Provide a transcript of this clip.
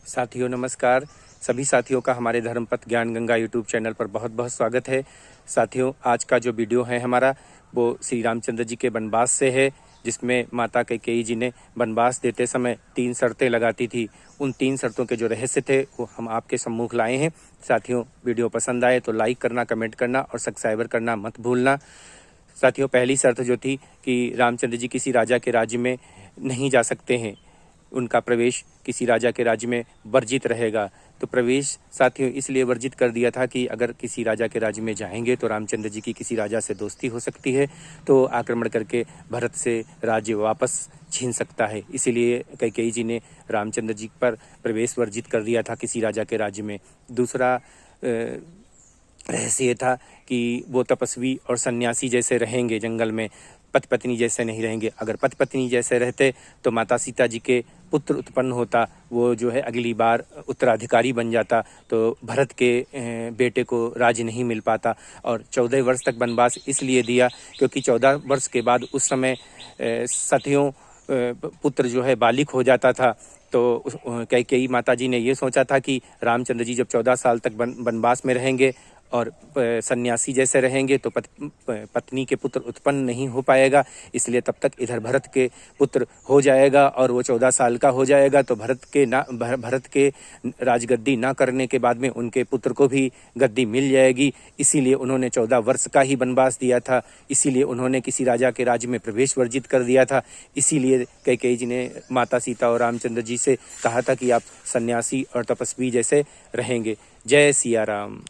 साथियों नमस्कार। सभी साथियों का हमारे धर्मपथ ज्ञान गंगा यूट्यूब चैनल पर बहुत बहुत स्वागत है। साथियों, आज का जो वीडियो है हमारा वो श्री रामचंद्र जी के वनवास से है, जिसमें माता कैकेयी जी ने वनवास देते समय 3 शर्तें लगाती थी। उन 3 शर्तों के जो रहस्य थे वो हम आपके सम्मुख लाए हैं। साथियों, वीडियो पसंद आए तो लाइक करना, कमेंट करना और सब्सक्राइबर करना मत भूलना। साथियों, पहली शर्त जो थी कि रामचंद्र जी किसी राजा के राज्य में नहीं जा सकते हैं, उनका प्रवेश किसी राजा के राज्य में वर्जित रहेगा। तो प्रवेश साथियों इसलिए वर्जित कर दिया था कि अगर किसी राजा के राज्य में जाएंगे तो रामचंद्र जी की किसी राजा से दोस्ती हो सकती है, तो आक्रमण करके भरत से राज्य वापस छीन सकता है। इसीलिए कैकेयी जी ने रामचंद्र जी पर प्रवेश वर्जित कर दिया था किसी राजा के राज्य में। दूसरा रहस्य ये था कि वो तपस्वी और सन्यासी जैसे रहेंगे, जंगल में पति पत्नी जैसे नहीं रहेंगे। अगर पति पत्नी जैसे रहते तो माता सीता जी के पुत्र उत्पन्न होता, वो जो है अगली बार उत्तराधिकारी बन जाता, तो भरत के बेटे को राज्य नहीं मिल पाता। और 14 वर्ष तक वनवास इसलिए दिया क्योंकि 14 वर्ष के बाद उस समय सतियों पुत्र जो है बालिक हो जाता था। तो कैकेयी माता जी ने ये सोचा था कि रामचंद्र जी जब 14 साल तक वनवास में रहेंगे और सन्यासी जैसे रहेंगे तो पत्नी के पुत्र उत्पन्न नहीं हो पाएगा, इसलिए तब तक इधर भरत के पुत्र हो जाएगा और वो 14 साल का हो जाएगा। तो भरत के राजगद्दी ना करने के बाद में उनके पुत्र को भी गद्दी मिल जाएगी। इसीलिए उन्होंने 14 वर्ष का ही वनवास दिया था। इसीलिए उन्होंने किसी राजा के राज्य में प्रवेश वर्जित कर दिया था। इसीलिए कैकेयी जी ने माता सीता और रामचंद्र जी से कहा था कि आप सन्यासी और तपस्वी जैसे रहेंगे। जय सिया राम।